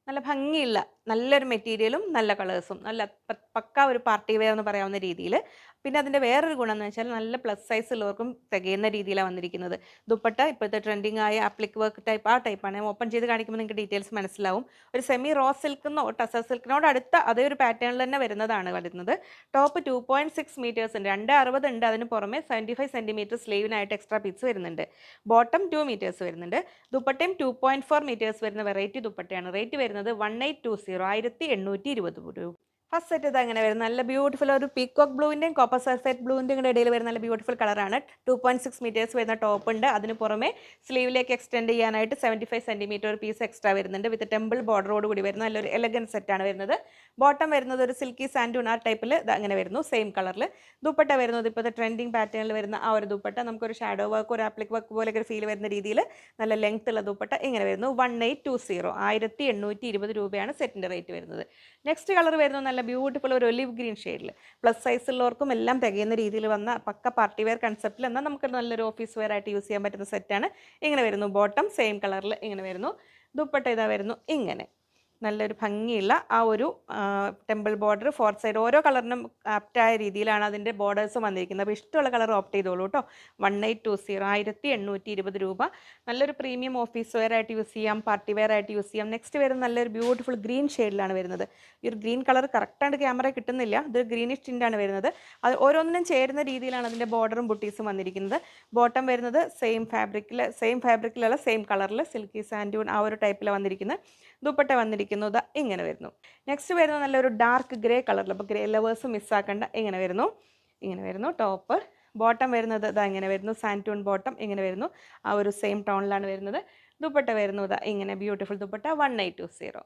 നല്ല ഭംഗിയുള്ള നല്ലൊരു മെറ്റീരിയലും നല്ല കളേഴ്സും നല്ല പക്കാ ഒരു പാർട്ടി വെയർ എന്ന് പറയാവുന്ന രീതിയിൽ. പിന്നെ അതിൻ്റെ വേറൊരു ഗുണം എന്ന് വെച്ചാൽ നല്ല പ്ലസ് സൈസ് ഉള്ളവർക്കും തികയുന്ന രീതിയിലാണ് വന്നിരിക്കുന്നത്. ദുപ്പട്ട ഇപ്പോഴത്തെ ട്രെൻഡിങ് ആയ ആപ്ലിക് വർക്ക് ടൈപ്പ് ആ ടൈപ്പാണ്. ഞാൻ ഓപ്പൺ ചെയ്ത് കാണിക്കുമ്പോൾ നിങ്ങൾക്ക് ഡീറ്റെയിൽസ് മനസ്സിലാവും. ഒരു സെമി റോ സിൽക്കെന്നോ ടസർ സിൽക്കിനോട് അടുത്ത അതേ ഒരു പാറ്റേണിൽ തന്നെ വരുന്നത്. ടോപ്പ് 2.6 മീറ്റേഴ്സ് ഉണ്ട്, 2.60 ഉണ്ട്. അതിന് പുറമെ 75 സെൻറ്റിമീറ്റർ സ്ലീവിനായിട്ട് എക്സ്ട്രാ പീസ് വരുന്നുണ്ട്. ബോട്ടം 2 മീറ്റേഴ്സ് വരുന്നുണ്ട്. ദുപ്പട്ടയും 2.4 മീറ്റേഴ്സ് വരുന്ന വെറൈറ്റി ദുപ്പട്ടയാണ്. റേറ്റ് വരുന്നത് 1820 1820 രൂപ. ഫസ്റ്റ് സെറ്റ് ഇത് അങ്ങനെ വരും. നല്ല ബ്യൂട്ടിഫുൾ ഒരു പീക്കോക്ക് ബ്ലൂവിൻ്റെയും കോപ്പർ സൾഫേറ്റ് ബ്ലൂവിൻ്റെയും കൂടെ ഇടയിൽ വരുന്ന നല്ല ബ്യൂട്ടിഫുൾ കളറാണ്. 2.6 മീറ്റേഴ്സ് വരുന്ന ടോപ്പ് ഉണ്ട്. അതിന് പുറമെ സ്ലീവിലേക്ക് എക്സ്റ്റെൻഡ് ചെയ്യാനായിട്ട് 75 സെൻറ്റിമീറ്റർ ഒരു പീസ് എക്സ്ട്രാ വരുന്നുണ്ട്. വിത്ത് ടെമ്പിൾ ബോർഡറോട് കൂടി വരുന്ന നല്ലൊരു എലഗൻ സെറ്റാണ് വരുന്നത്. ബോട്ടം വരുന്നത് ഒരു സിൽക്കി സാൻഡൂൺ ആ ടൈപ്പിൽ അങ്ങനെ വരുന്നു, സെയിം കളറിൽ. ദുപ്പട്ട വരുന്നത് ഇപ്പോഴത്തെ ട്രെൻഡിങ് പാറ്റേണിൽ വരുന്ന ആ ഒരു ദുപ്പട്ട, നമുക്കൊരു ഷാഡോ വർക്ക് ഒരു ആപ്ലിക് വർക്ക് പോലെയൊക്കെ ഒരു ഫീൽ വരുന്ന രീതിയിൽ നല്ല ലെങ്ത് ഉള്ള ദുപ്പട്ട ഇങ്ങനെ വരുന്നു. 1820 1820 രൂപയാണ് സെറ്റിൻ്റെ റേറ്റ് വരുന്നത്. നെക്സ്റ്റ് കളർ വരുന്നത് നല്ല ബ്യൂട്ടിഫുൾ ഒരു ഒലിവ് ഗ്രീൻ ഷെയ്ഡിൽ പ്ലസ് സൈസ് ഉള്ളവർക്കും എല്ലാം തികയുന്ന രീതിയിൽ വന്ന പക്ക പാർട്ടി വെയർ കൺസെപ്റ്റിൽ എന്നാൽ നമുക്ക് നല്ലൊരു ഓഫീസ് വെയർ ആയിട്ട് യൂസ് ചെയ്യാൻ പറ്റുന്ന സെറ്റാണ്. ഇങ്ങനെ വരുന്നു. ബോട്ടം സെയിം കളറിൽ ഇങ്ങനെ വരുന്നു. ദുപ്പട്ട ഇതാ വരുന്നു ഇങ്ങനെ നല്ലൊരു ഭംഗിയുള്ള ആ ഒരു ടെമ്പിൾ ബോർഡർ ഫോർത്ത് സൈഡ് ഓരോ കളറിനും ആപ്റ്റായ രീതിയിലാണ് അതിൻ്റെ ബോർഡേഴ്സ് വന്നിരിക്കുന്നത്. അപ്പോൾ ഇഷ്ടമുള്ള കളർ ഓപ്റ്റ് ചെയ്തോളൂ കേട്ടോ. 1820 1820 രൂപ. നല്ലൊരു പ്രീമിയം ഓഫീസ് വെയർ ആയിട്ട് യൂസ് ചെയ്യാം, പാർട്ടി വെയർ ആയിട്ട് യൂസ് ചെയ്യാം. നെക്സ്റ്റ് വരുന്ന നല്ലൊരു ബ്യൂട്ടിഫുൾ ഗ്രീൻ ഷെയ്ഡിലാണ് വരുന്നത്. ഈ ഒരു ഗ്രീൻ കളർ കറക്റ്റായിട്ട് ക്യാമറ കിട്ടുന്നില്ല, ഇത് ഗ്രീനിഷ് ടിൻ്റാണ് വരുന്നത്. അത് ഓരോന്നിനും ചേരുന്ന രീതിയിലാണ് അതിൻ്റെ ബോർഡറും ബുട്ടീസും വന്നിരിക്കുന്നത്. ബോട്ടം വരുന്നത് സെയിം ഫാബ്രിക്കിലുള്ള സെയിം കളറിൽ സിൽക്കി സാൻഡൂൺ ആ ഒരു ടൈപ്പിലാണ് വന്നിരിക്കുന്നത്. ദുപ്പട്ട വന്നിരിക്കുന്നത് ഇങ്ങനെ വരുന്നു. നെക്സ്റ്റ് വരുന്നത് നല്ലൊരു ഡാർക്ക് ഗ്രേ കളറിൽ, അപ്പോൾ ഗ്രേ ലവേഴ്സ് മിസ്സാക്കേണ്ട ഇങ്ങനെ വരുന്നു ടോപ്പ്. ബോട്ടം വരുന്നത് ഇതാ ഇങ്ങനെ വരുന്നു, സാൻറ്റൂൺ ബോട്ടം ഇങ്ങനെ വരുന്നു. ആ ഒരു സെയിം ടോണിലാണ് വരുന്നത്. ദുപ്പട്ട വരുന്നു ഇതാ ഇങ്ങനെ ബ്യൂട്ടിഫുൾ ദുപ്പട്ട 1820.